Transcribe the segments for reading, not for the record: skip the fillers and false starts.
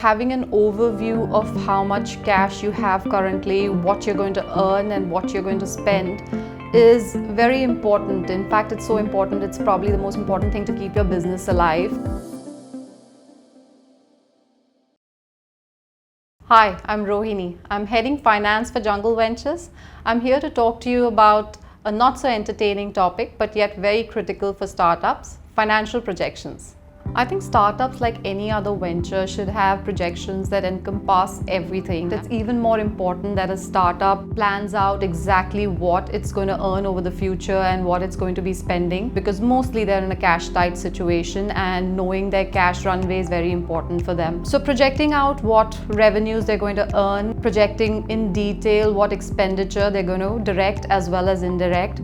Having an overview of how much cash you have currently, what you're going to earn and what you're going to spend is very important. In fact, it's so important, it's probably the most important thing to keep your business alive. Hi, I'm Rohini. I'm heading finance for Jungle Ventures. I'm here to talk to you about a not so entertaining topic, but yet very critical for startups: financial projections. I think startups, like any other venture, should have projections that encompass everything. It's even more important that a startup plans out exactly what it's going to earn over the future and what it's going to be spending, because mostly they're in a cash tight situation and knowing their cash runway is very important for them. So projecting out what revenues they're going to earn, projecting in detail what expenditure they're going to direct as well as indirect,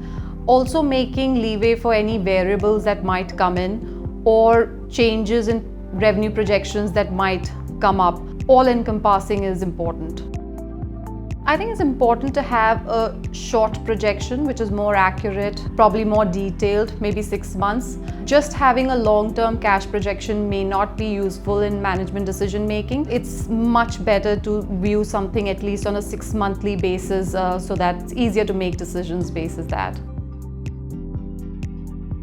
also making leeway for any variables that might come in or changes in revenue projections that might come up. All encompassing is important. I think it's important to have a short projection which is more accurate, probably more detailed, maybe 6 months. Just having a long-term cash projection may not be useful in management decision making. It's much better to view something at least on a 6-monthly basis so that it's easier to make decisions basis that.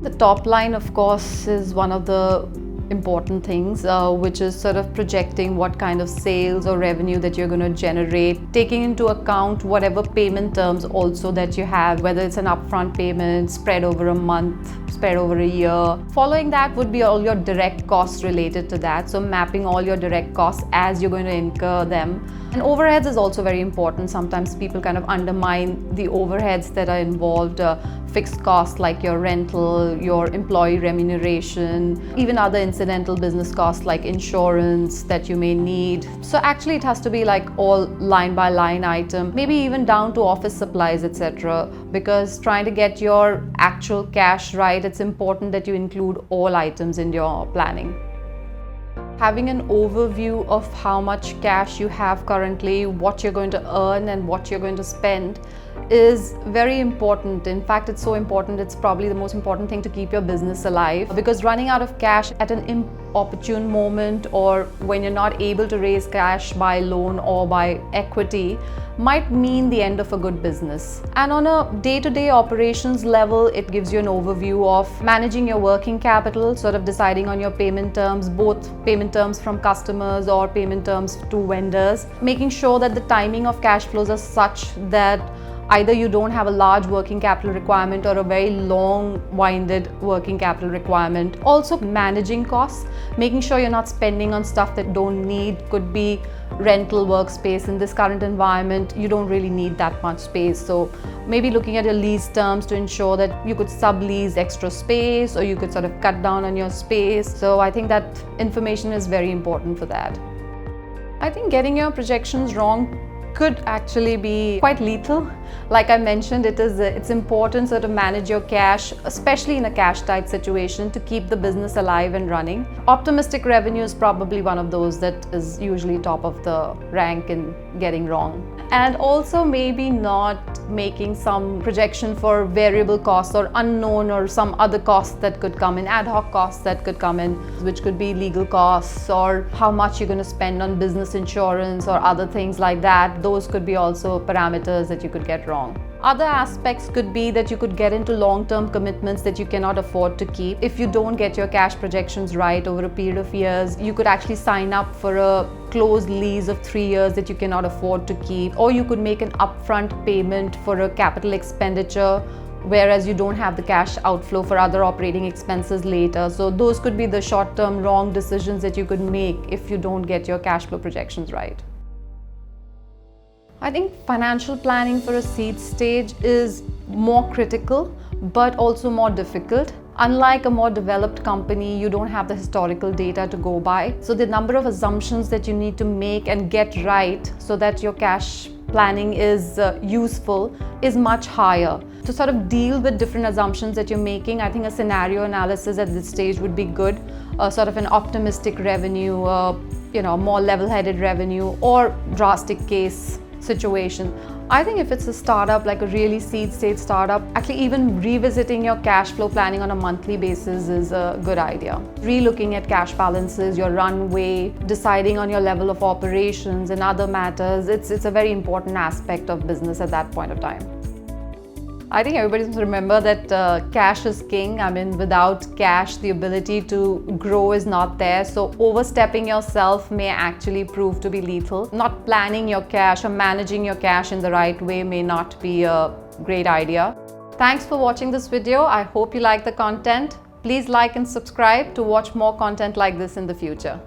The top line, of course, is one of the important things, which is sort of projecting what kind of sales or revenue that you're going to generate, taking into account whatever payment terms also that you have, whether it's an upfront payment, spread over a month, spread over a year. Following that would be all your direct costs related to that, so mapping all your direct costs as you're going to incur them. And overheads is also very important. Sometimes people kind of undermine the overheads that are involved, fixed costs like your rental, your employee remuneration, even other incidental business costs like insurance that you may need. So actually it has to be like all line by line item, maybe even down to office supplies, etc. Because trying to get your actual cash right, it's important that you include all items in your planning. Having an overview of how much cash you have currently, what you're going to earn and what you're going to spend is very important. In fact, it's so important, it's probably the most important thing to keep your business alive, because running out of cash at an inopportune moment or when you're not able to raise cash by loan or by equity might mean the end of a good business. And on a day-to-day operations level, it gives you an overview of managing your working capital, sort of deciding on your payment terms, both payment terms from customers or payment terms to vendors, making sure that the timing of cash flows are such that either you don't have a large working capital requirement or a very long-winded working capital requirement. Also managing costs, making sure you're not spending on stuff that don't need. Could be rental workspace. In this current environment, you don't really need that much space. So maybe looking at your lease terms to ensure that you could sublease extra space or you could sort of cut down on your space. So I think that information is very important for that. I think getting your projections wrong could actually be quite lethal. Like I mentioned, it's important to manage your cash, especially in a cash tight situation, to keep the business alive and running. Optimistic revenue is probably one of those that is usually top of the rank in getting wrong. And also maybe not making some projection for variable costs or unknown or some other costs that could come in, ad hoc costs that could come in, which could be legal costs or how much you're going to spend on business insurance or other things like that. Those could be also parameters that you could get wrong. Other aspects could be that you could get into long-term commitments that you cannot afford to keep. If you don't get your cash projections right over a period of years, you could actually sign up for a closed lease of 3 years that you cannot afford to keep, or you could make an upfront payment for a capital expenditure whereas you don't have the cash outflow for other operating expenses later. So those could be the short-term wrong decisions that you could make if you don't get your cash flow projections right. I think financial planning for a seed stage is more critical, but also more difficult. Unlike a more developed company, you don't have the historical data to go by. So the number of assumptions that you need to make and get right so that your cash planning is useful is much higher. To sort of deal with different assumptions that you're making, I think a scenario analysis at this stage would be good. Sort of an optimistic revenue, more level-headed revenue, or drastic case situation. I think if it's a startup, like a really seed stage startup, actually even revisiting your cash flow planning on a monthly basis is a good idea. Relooking at cash balances, your runway, deciding on your level of operations and other matters, it's a very important aspect of business at that point of time. I think everybody must remember that cash is king. I mean, without cash, the ability to grow is not there. So overstepping yourself may actually prove to be lethal. Not planning your cash or managing your cash in the right way may not be a great idea. Thanks for watching this video. I hope you like the content. Please like and subscribe to watch more content like this in the future.